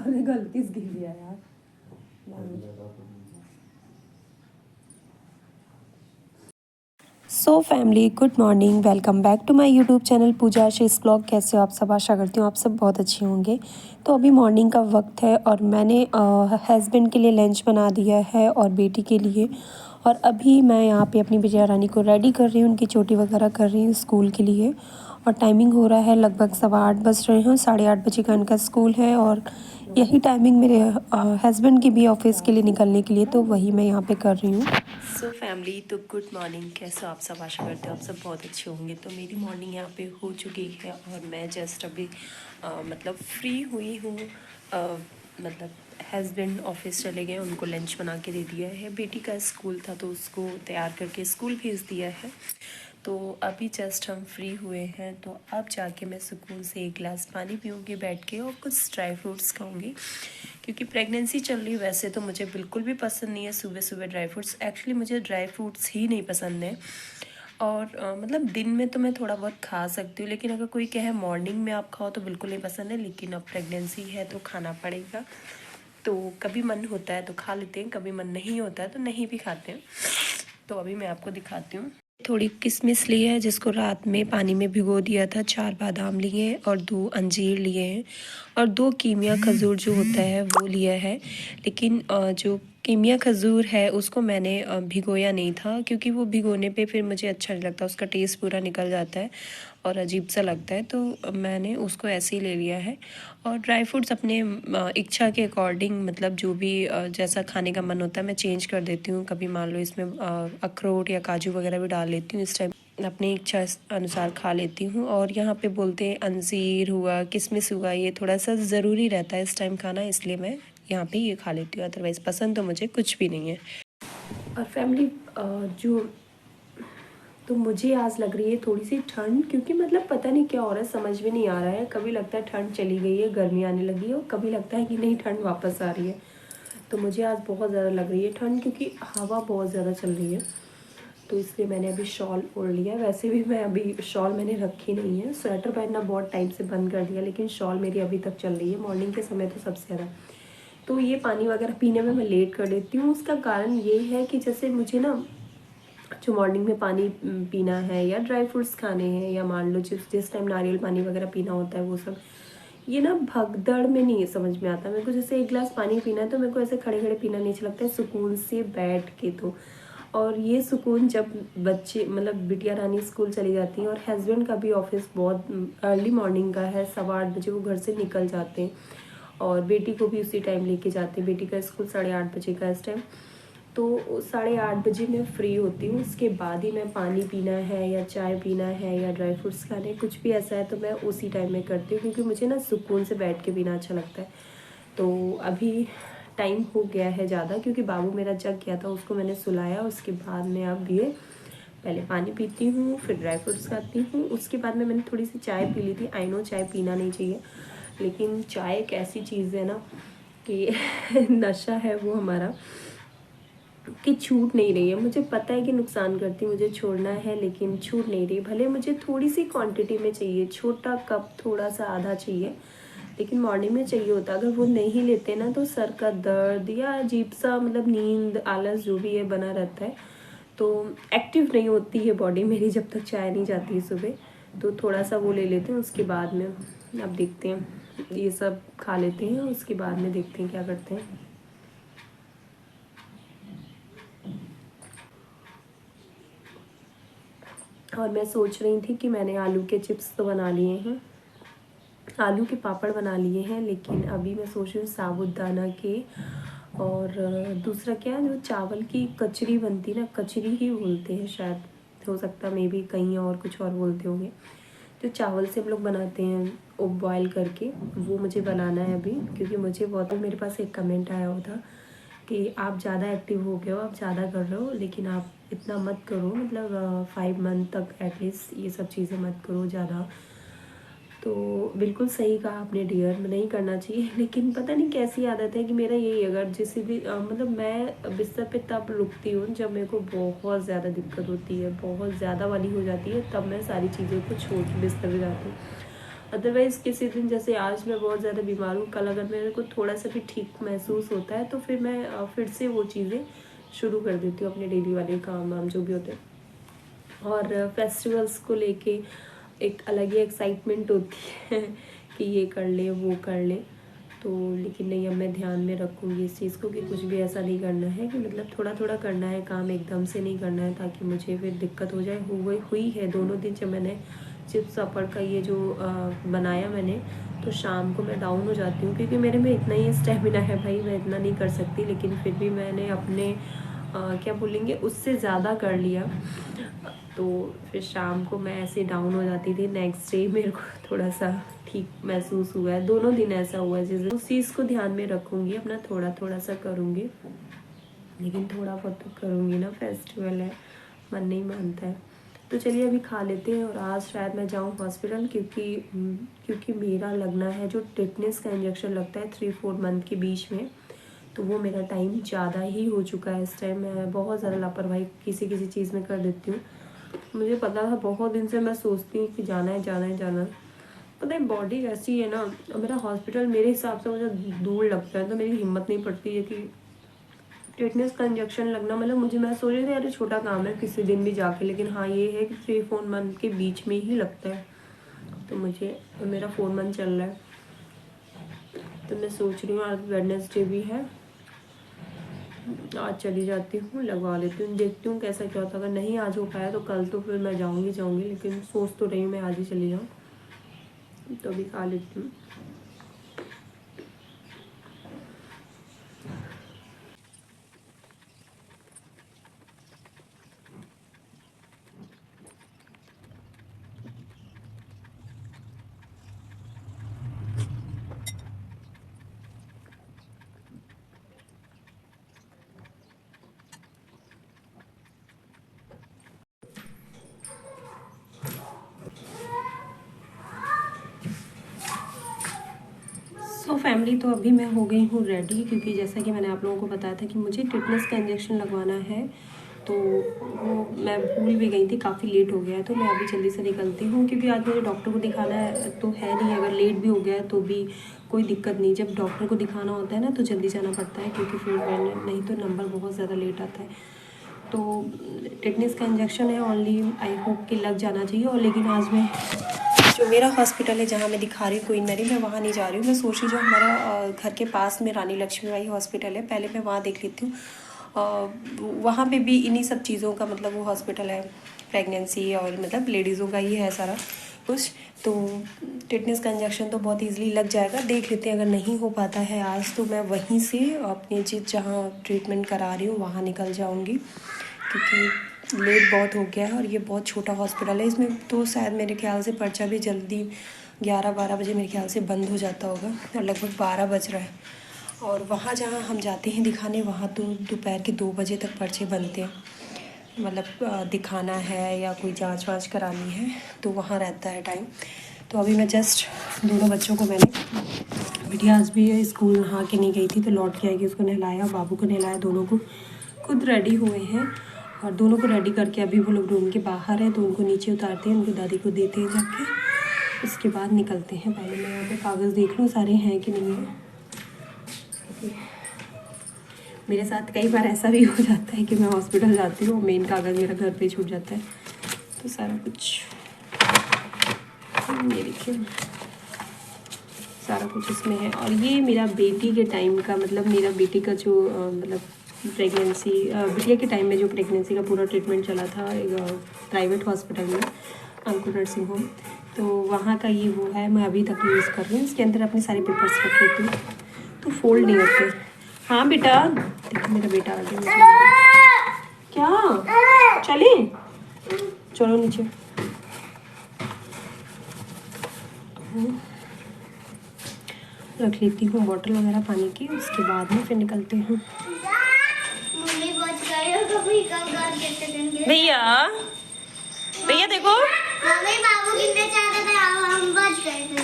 मैंने गलती से गिर दिया यार। So family, good morning, welcome back to my YouTube channel Pooja Ashish blog. कैसे हो आप सब? आशा करती हूँ आप सब बहुत अच्छे होंगे। तो अभी मॉर्निंग का वक्त है और मैंने हस्बैंड के लिए लंच बना दिया है और बेटी के लिए। और अभी मैं यहाँ पे अपनी बिटिया रानी को रेडी कर रही हूँ, उनकी चोटी वगैरह कर रही हूँ स्कूल के लिए। और टाइमिंग हो रहा है लगभग 8:15 बज रहे हैं, 8:30 बजे का इनका स्कूल है। और यही टाइमिंग मेरे हस्बैंड की भी ऑफिस के लिए निकलने के लिए, तो वही मैं यहाँ पे कर रही हूँ। सो फैमिली, तो गुड मॉर्निंग, कैसे हो आप सब? आशा करते हो आप सब बहुत अच्छे होंगे। तो मेरी मॉर्निंग यहाँ पे हो चुकी है और मैं जस्ट अभी मतलब फ्री हुई हूँ। मतलब हस्बैंड ऑफिस चले गए, उनको लंच बना के दे दिया है। बेटी का स्कूल था तो उसको तैयार करके स्कूल भेज दिया है। तो अभी जस्ट हम फ्री हुए हैं, तो अब जाके मैं सुकून से एक गिलास पानी पीऊँगी बैठ के और कुछ ड्राई फ्रूट्स खाऊँगी, क्योंकि प्रेगनेंसी चल रही है। वैसे तो मुझे बिल्कुल भी पसंद नहीं है सुबह सुबह ड्राई फ्रूट्स। एक्चुअली मुझे ड्राई फ्रूट्स ही नहीं पसंद है। और मतलब दिन में तो मैं थोड़ा बहुत खा सकती हूँ, लेकिन अगर कोई कहे मॉर्निंग में आप खाओ तो बिल्कुल नहीं पसंद है। लेकिन अब प्रेगनेंसी है तो खाना पड़ेगा। तो कभी मन होता है तो खा लेते हैं, कभी मन नहीं होता है तो नहीं भी खाते हैं। तो अभी मैं आपको दिखाती हूँ। थोड़ी किशमिश ली है जिसको रात में पानी में भिगो दिया था, 4 बादाम लिए हैं और 2 अंजीर लिए हैं और 2 कीमिया खजूर जो होता है वो लिया है। लेकिन जो कीमिया खजूर है उसको मैंने भिगोया नहीं था, क्योंकि वो भिगोने पे फिर मुझे अच्छा नहीं लगता, उसका टेस्ट पूरा निकल जाता है और अजीब सा लगता है। तो मैंने उसको ऐसे ही ले लिया है। और ड्राई फ्रूट्स अपने इच्छा के अकॉर्डिंग, मतलब जो भी जैसा खाने का मन होता है मैं चेंज कर देती हूँ। कभी मान लो इसमें अखरोट या काजू वगैरह भी डाल लेती हूँ। इस टाइम अपनी इच्छा अनुसार खा लेती हूँ। और यहाँ पे बोलते हैं अंजीर हुआ, किशमिश हुआ, ये थोड़ा सा ज़रूरी रहता है इस टाइम खाना, इसलिए मैं यहाँ पे ये खा लेती हूँ। अदरवाइज़ पसंद तो मुझे कुछ भी नहीं है। और फैमिली जो तो मुझे आज लग रही है थोड़ी सी ठंड, क्योंकि मतलब पता नहीं क्या हो रहा है, समझ में नहीं आ रहा है। कभी लगता है ठंड चली गई है, गर्मी आने लगी है, और कभी लगता है कि नहीं ठंड वापस आ रही है। तो मुझे आज बहुत ज़्यादा लग रही है ठंड, क्योंकि हवा बहुत ज़्यादा चल रही है। तो इसलिए मैंने अभी शॉल ओढ़ लिया। वैसे भी मैं अभी शॉल मैंने रखी नहीं है, स्वेटर पहनना बहुत टाइम से बंद कर दिया, लेकिन शॉल मेरी अभी तक चल रही है मॉर्निंग के समय तो सबसे ज़्यादा। तो ये पानी वगैरह पीने में मैं लेट कर देती हूँ। उसका कारण ये है कि जैसे मुझे ना जो मॉर्निंग में पानी पीना है या ड्राई फ्रूट्स खाने हैं, या मान लो जिस टाइम नारियल पानी वगैरह पीना होता है, वो सब ये ना भगदड़ में नहीं समझ में आता मेरे को। जैसे एक गिलास पानी पीना है तो मेरे को ऐसे खड़े खड़े पीना नहीं अच्छा लगता है, सुकून से बैठ के। तो और ये सुकून जब बच्चे मतलब बिटिया रानी स्कूल चली जाती है और हस्बैंड का भी ऑफिस बहुत अर्ली मॉर्निंग का है, 8:15 बजे वो घर से निकल जाते हैं और बेटी को भी उसी टाइम लेके जाते हैं। बेटी का स्कूल 8:30 बजे का इस टाइम। तो 8:30 बजे मैं फ्री होती हूँ। उसके बाद ही मैं पानी पीना है या चाय पीना है या ड्राई फ्रूट्स खाने, कुछ भी ऐसा है तो मैं उसी टाइम में करती हूँ, क्योंकि मुझे ना सुकून से बैठ के पीना अच्छा लगता है। तो अभी टाइम हो गया है ज़्यादा, क्योंकि बाबू मेरा जग गया था, उसको मैंने सुलाया। उसके बाद मैं अब ये पहले पानी पीती हूँ, फिर ड्राई फ्रूट्स खाती हूँ। उसके बाद में मैंने थोड़ी सी चाय पी ली थी। आई नो चाय पीना नहीं चाहिए, लेकिन चाय एक ऐसी चीज़ है ना कि नशा है वो हमारा, कि छूट नहीं रही है। मुझे पता है कि नुकसान करती, मुझे छोड़ना है, लेकिन छूट नहीं रही। भले मुझे थोड़ी सी क्वांटिटी में चाहिए, छोटा कप थोड़ा सा आधा चाहिए, लेकिन मॉर्निंग में चाहिए होता। अगर वो नहीं लेते ना तो सर का दर्द या अजीब सा मतलब नींद आलस जो भी है बना रहता है। तो एक्टिव नहीं होती है बॉडी मेरी जब तक चाय नहीं जाती है सुबह। तो थोड़ा सा वो ले लेते हैं, उसके बाद में अब देखते हैं, ये सब खा लेते हैं, उसके बाद में देखते हैं क्या करते हैं। और मैं सोच रही थी कि मैंने आलू के चिप्स तो बना लिए हैं, आलू के पापड़ बना लिए हैं, लेकिन अभी मैं सोच रही हूँ साबूदाना के, और दूसरा क्या, जो चावल की कचरी बनती ना, कचरी ही बोलते हैं शायद, हो सकता है मे भी कहीं और कुछ और बोलते होंगे। जो चावल से हम लोग बनाते हैं वो बॉयल करके, वो मुझे बनाना है अभी। क्योंकि मुझे बहुत, मेरे पास एक कमेंट आया हुआ था कि आप ज़्यादा एक्टिव हो गए हो, आप ज़्यादा कर रहे हो, लेकिन आप इतना मत करो, मतलब 5 मंथ तक एटलीस्ट ये सब चीज़ें मत करो ज़्यादा। तो बिल्कुल सही कहा आपने डियर, नहीं करना चाहिए। लेकिन पता नहीं कैसी आदत है कि मेरा यही, अगर जिस भी मतलब मैं बिस्तर पे तब रुकती हूँ जब मेरे को बहुत ज़्यादा दिक्कत होती है, बहुत ज़्यादा वाली हो जाती है, तब मैं सारी चीज़ों को छोड़ के बिस्तर पे जाती हूँ। अदरवाइज़ किसी दिन जैसे आज मैं बहुत ज़्यादा बीमार हूँ, कल अगर मेरे को थोड़ा सा भी ठीक महसूस होता है तो फिर मैं फिर से वो चीज़ें शुरू कर देती हूँ, अपने डेली वाले काम वाम जो भी होते हैं। और फेस्टिवल्स को लेके एक अलग ही एक्साइटमेंट होती है कि ये कर ले वो कर ले। तो लेकिन नहीं, अब मैं ध्यान में रखूँगी इस चीज़ को कि कुछ भी ऐसा नहीं करना है, कि मतलब थोड़ा थोड़ा करना है काम, एकदम से नहीं करना है, ताकि मुझे फिर दिक्कत हो जाए। हुई है दोनों दिन जब मैंने चिप्स पापड़ का ये जो बनाया मैंने, तो शाम को मैं डाउन हो जाती हूँ, क्योंकि मेरे में इतना ही स्टेमिना है भाई, मैं इतना नहीं कर सकती। लेकिन फिर भी मैंने अपने क्या बोलेंगे उससे ज़्यादा कर लिया, तो फिर शाम को मैं ऐसे डाउन हो जाती थी। नेक्स्ट डे मेरे को थोड़ा सा ठीक महसूस हुआ है, दोनों दिन ऐसा हुआ है। जैसे उस चीज़ को ध्यान में रखूँगी, अपना थोड़ा थोड़ा सा करूँगी, लेकिन थोड़ा बहुत तो करूँगी ना, फेस्टिवल है, मन नहीं मानता है। तो चलिए अभी खा लेते हैं, और आज शायद मैं जाऊँ हॉस्पिटल, क्योंकि मेरा लगना है जो टिटनेस का इंजेक्शन लगता है 3-4 मंथ के बीच में, तो वो मेरा टाइम ज़्यादा ही हो चुका है। इस टाइम मैं बहुत ज़्यादा लापरवाही किसी किसी चीज़ में कर देती हूँ। मुझे पता था, बहुत दिन से मैं सोचती हूँ कि जाना है जाना है जाना है। पता है बॉडी ऐसी है ना, मेरा हॉस्पिटल मेरे हिसाब से मुझे दूर लगता है, तो मेरी हिम्मत नहीं पड़ती है कि टिटनेस का इंजेक्शन लगना, मतलब मुझे, मैं सोच रही थी अरे छोटा काम है किसी दिन भी जाके, लेकिन हाँ ये है कि 3-4 मंथ के बीच में ही लगता है। तो मेरा 4 मंथ चल रहा है, तो मैं सोच रही हूँ आज वेडनेसडे भी है, आज चली जाती हूँ, लगवा लेती हूँ, देखती हूँ कैसा क्या होता है। अगर नहीं आज हो पाया तो कल तो फिर मैं जाऊँगी, लेकिन सोच तो रही हूँ मैं आज ही चली जाऊँ। तो अभी खा लेती हूँ। सो फैमिली, तो अभी मैं हो गई हूँ रेडी, क्योंकि जैसा कि मैंने आप लोगों को बताया था कि मुझे टिटनेस का इंजेक्शन लगवाना है, तो वो मैं भूल भी गई थी, काफ़ी लेट हो गया है। तो मैं अभी जल्दी से निकलती हूँ, क्योंकि आज मुझे डॉक्टर को दिखाना है तो है नहीं, अगर लेट भी हो गया है तो भी कोई दिक्कत नहीं। जब डॉक्टर को दिखाना होता है ना तो जल्दी जाना पड़ता है, क्योंकि फिर मैंने नहीं तो नंबर बहुत ज़्यादा लेट आता है। तो टिटनेस का इंजेक्शन है, ओनली आई होप कि लग जाना चाहिए। और लेकिन आज मैं जो मेरा हॉस्पिटल है जहाँ मैं दिखा रही हूँ क्वीन मैरी, मैं वहाँ नहीं जा रही हूँ। मैं सोच रही जो हमारा घर के पास में रानी लक्ष्मीबाई हॉस्पिटल है, पहले मैं वहाँ देख लेती हूँ। वहाँ पे भी इन्हीं सब चीज़ों का, मतलब वो हॉस्पिटल है प्रेगनेंसी और मतलब लेडीज़ों का ही है सारा कुछ। तो टिटनेस का इंजेक्शन तो बहुत ईजिली लग जाएगा, देख लेते हैं। अगर नहीं हो पाता है आज तो मैं वहीं से अपनी चीज़ जहाँ ट्रीटमेंट करा रही हूँ वहाँ निकल जाऊँगी, क्योंकि लेट बहुत हो गया है। और ये बहुत छोटा हॉस्पिटल है, इसमें तो शायद मेरे ख्याल से पर्चा भी जल्दी 11-12 बजे मेरे ख्याल से बंद हो जाता होगा, और लगभग 12 बज रहा है। और वहाँ जहाँ हम जाते हैं दिखाने, वहाँ तो दोपहर के 2 बजे तक पर्चे बनते हैं, मतलब दिखाना है या कोई जांच वाँच करानी है तो वहाँ रहता है टाइम। तो अभी मैं जस्ट दोनों बच्चों को, मैंने बिटिया आज भी स्कूल नहा के नहीं गई थी तो लौट के आएगी, उसको नहलाया, बाबू को नहलाया, दोनों को खुद रेडी हुए हैं। और दोनों को रेडी करके अभी वो लोग रूम के बाहर हैं, तो उनको नीचे उतारते हैं, उनकी दादी को देते हैं जाके, उसके बाद निकलते हैं। पहले मैं यहाँ पे कागज़ देख लूँ सारे हैं कि नहीं है। मेरे साथ कई बार ऐसा भी हो जाता है कि मैं हॉस्पिटल जाती हूँ, मेन कागज़ मेरा घर पे छूट जाता है। तो सारा कुछ ये देखिए, सारा कुछ इसमें है। और ये मेरा बेटी के टाइम का, मतलब मेरा बेटी का जो मतलब प्रेगनेंसी, बिटिया के टाइम में जो प्रेगनेंसी का पूरा ट्रीटमेंट चला था एक प्राइवेट हॉस्पिटल में, अंकुर नर्सिंग होम, तो वहाँ का ये वो है, मैं अभी तक यूज़ कर रही हूँ। इसके अंदर अपने सारे पेपर्स रख लेती हूँ तो फोल्ड नहीं होते। हाँ बेटा, देखिए मेरा बेटा आ गया। क्या चले, चलो नीचे। रख लेती हूँ बॉटल वगैरह पानी की, उसके बाद में फिर निकलती हूँ। भैया भैया देखो, बाबू गिरने चाहते थे, हम बच गए थे।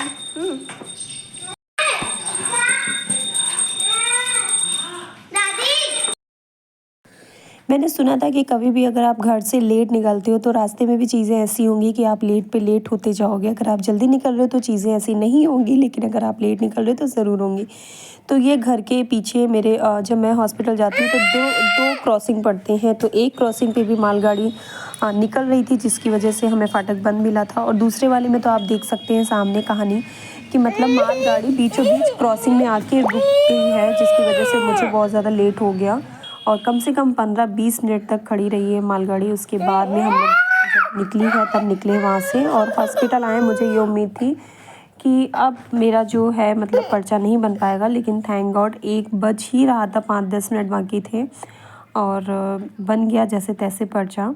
मैंने सुना था कि कभी भी अगर आप घर से लेट निकलते हो तो रास्ते में भी चीज़ें ऐसी होंगी कि आप लेट पे लेट होते जाओगे। अगर आप जल्दी निकल रहे हो तो चीज़ें ऐसी नहीं होंगी, लेकिन अगर आप लेट निकल रहे हो तो ज़रूर होंगी। तो ये घर के पीछे मेरे जब मैं हॉस्पिटल जाती हूँ तो दो क्रॉसिंग पड़ते हैं। तो एक क्रॉसिंग पे भी मालगाड़ी निकल रही थी, जिसकी वजह से हमें फाटक बंद मिला था। और दूसरे वाले में तो आप देख सकते हैं सामने कहानी कि मतलब मालगाड़ी बीचों बीच क्रॉसिंग में आके रुक गई है, जिसकी वजह से मुझे बहुत ज़्यादा लेट हो गया और कम से कम 15-20 मिनट तक खड़ी रही है मालगाड़ी। उसके बाद में हम लोग जब निकली है तब निकले वहाँ से और हॉस्पिटल आए। मुझे ये उम्मीद थी कि अब मेरा जो है मतलब पर्चा नहीं बन पाएगा, लेकिन थैंक गॉड 1 बज ही रहा था, 5-10 मिनट बाकी थे और बन गया जैसे तैसे पर्चा।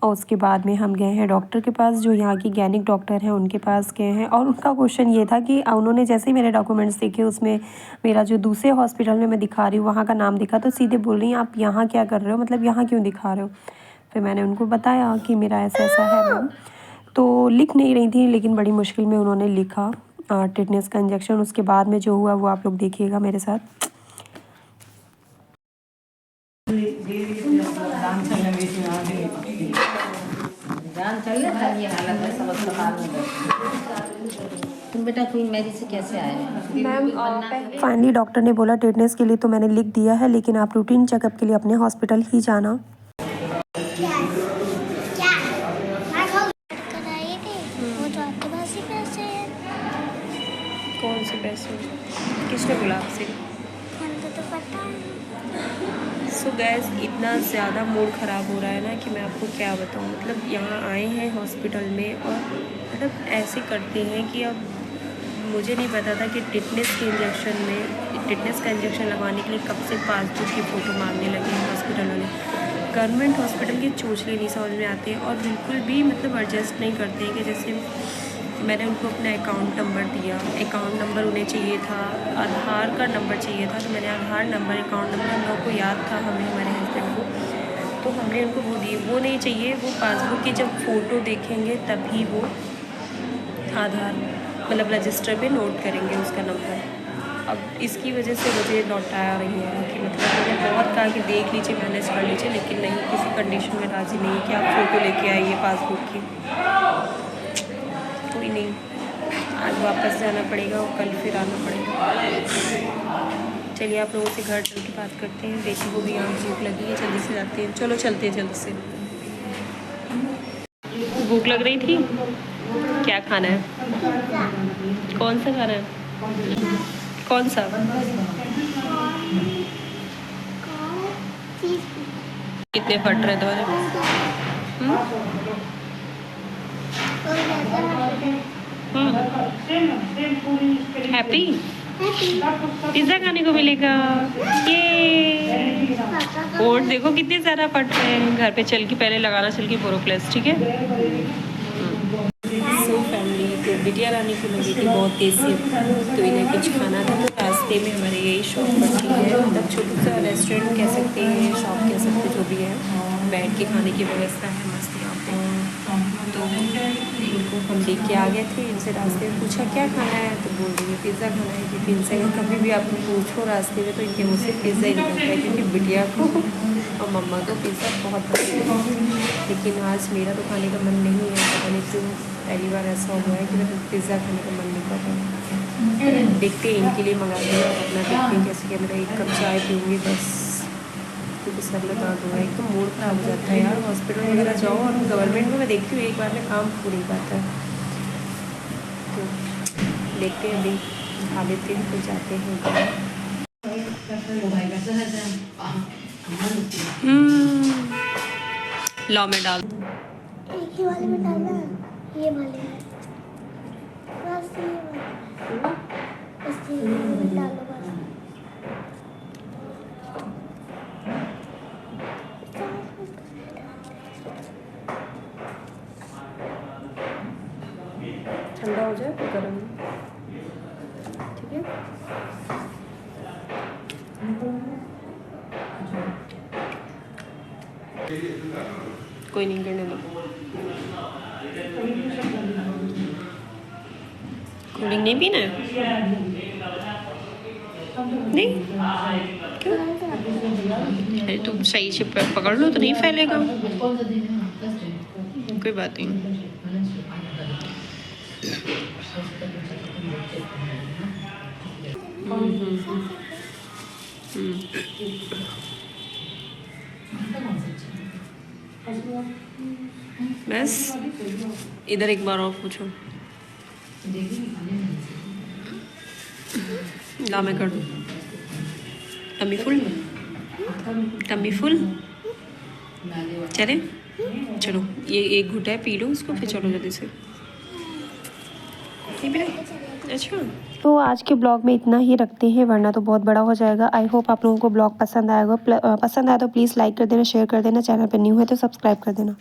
और उसके बाद में हम गए हैं डॉक्टर के पास, जो यहाँ की गैनिक डॉक्टर हैं उनके पास गए हैं। और उनका क्वेश्चन ये था कि उन्होंने जैसे ही मेरे डॉक्यूमेंट्स देखे, उसमें मेरा जो दूसरे हॉस्पिटल में मैं दिखा रही हूँ वहाँ का नाम दिखा, तो सीधे बोल रही हैं आप यहाँ क्या कर रहे हो, मतलब यहाँ क्यों दिखा रहे हो। फिर मैंने उनको बताया कि मेरा ऐसा ऐसा है मैम। तो लिख नहीं रही थी, लेकिन बड़ी मुश्किल में उन्होंने लिखा टिटनेस का इंजेक्शन। उसके बाद में जो हुआ वो आप लोग देखिएगा मेरे साथ। तुम बेटा क्वीन मैरी से कैसे आए हैं मैम फाइनली डॉक्टर ने बोला टिटनेस के लिए तो मैंने लिख दिया है, लेकिन आप रूटीन चेकअप के लिए अपने हॉस्पिटल ही जाना। कौन से पैसे? किसने बोला आपसे? हमको तो पता है। सो गैस इतना ज़्यादा मूड ख़राब हो रहा है ना कि मैं आपको क्या बताऊँ। मतलब यहाँ आए हैं हॉस्पिटल में और मतलब ऐसे करते हैं कि अब मुझे नहीं पता था कि टिटनेस का इंजेक्शन लगवाने के लिए कब से पासबुक की फ़ोटो मांगने लगे हैं हॉस्पिटल वाले। गवर्नमेंट हॉस्पिटल के चोचले नहीं समझ में आते हैं और बिल्कुल भी मतलब एडजस्ट नहीं करते हैं। कि जैसे मैंने उनको अपना अकाउंट नंबर दिया, अकाउंट नंबर उन्हें चाहिए था, आधार का नंबर चाहिए था, तो मैंने आधार नंबर अकाउंट नंबर हम लोगों को याद था, हमें हमारे हस्बैंड को, तो हमने उनको वो दिए। वो नहीं चाहिए, वो पासबुक की जब फ़ोटो देखेंगे तभी वो आधार मतलब रजिस्टर पे नोट करेंगे उसका नंबर। अब इसकी वजह से मुझे लौटा रही है कि मतलब मैंने बहुत कहा कि देख लीजिए मैनेज कर लीजिए, लेकिन नहीं, किसी कंडीशन में राज़ी नहीं कि आप फ़ोटो लेके आइए पासबुक की। कोई नहीं, आज वापस जाना पड़ेगा और कल फिर आना पड़ेगा। चलिए आप लोगों से घर चल के बात करते हैं। बेटी को भी यहाँ भूख लगी है, जल्दी से जाते हैं। चलो चलते हैं जल्दी से। भूख लग रही थी, क्या खाना है? कौन सा खाना है? कौन सा? कितने फट रहे तुम्हारे? हैप्पी पिज़्ज़ा खाने को मिलेगा ये। और देखो कितने ज़्यादा फट रहे हैं। घर पे चल के पहले लगाना चल के बोरोप्लस, ठीक है। सो फैमिली तो बिटिया रानी को लगी थी बहुत तेज़ी, तो इन्हें कुछ खाना था। तो रास्ते में हमारे यही शॉप पड़ती है, मतलब छोटा सा रेस्टोरेंट कह सकते हैं, शॉप कह सकते, जो भी है, बैठ के खाने की व्यवस्था है मस्त यहाँ पे। तो इनको हम देख के आ गए थे, इनसे रास्ते में पूछा क्या खाना है, तो बोल रही है पिज़्ज़ा खाना है। क्योंकि इनसे कभी भी आप पूछो रास्ते में तो इनके मुँह से पिज़्ज़ा ही निकलता है, क्योंकि बिटिया को और मम्मा को पिज़्ज़ा बहुत पसंद है। लेकिन आज मेरा तो खाने का मन नहीं है, पता नहीं क्यों पहली बार ऐसा हुआ है कि मतलब पिज़्ज़ा खाने का मन नहीं कर रहा। देखते हैं, इनके लिए मंगा दिया और अपना देखते हैं कैसे क्या। मेरा 1 कप चाय पीऊँगी बस, क्योंकि सर में दर्द हो रहा है। एक तो मूड ख़राब हो जाता है यार, हॉस्पिटल वगैरह जाओ। और गवर्नमेंट में मैं देखती हूँ एक बार में काम हो नहीं पाता है। तो देखते हैं, अभी खा लेते हैं फिर जाते हैं। लो में डाल, एक ही वाले में डालना, ये वाले में बस, ये में डालो बस। ठंडा हो जाए तो गर्म, ठीक है। कोई नहीं, करने दो। कोल्ड ड्रिंक नहीं पीना है? नहीं क्यों? अरे तुम सही से पकड़ लो तो नहीं फैलेगा। कोई बात नहीं। बस इधर एक बार और पूछो। ला मैं कर दूँ। Tummy full, tummy full. चले चलो, ये एक घुट है, पी लो उसको, फिर चलो जल्दी से। नहीं पी रहे? अच्छा, तो आज के ब्लॉग में इतना ही रखते हैं, वरना तो बहुत बड़ा हो जाएगा। आई होप आप लोगों को ब्लॉग पसंद आएगा। पसंद आया तो प्लीज़ लाइक कर देना, शेयर कर देना। चैनल पर न्यू है तो सब्सक्राइब कर देना।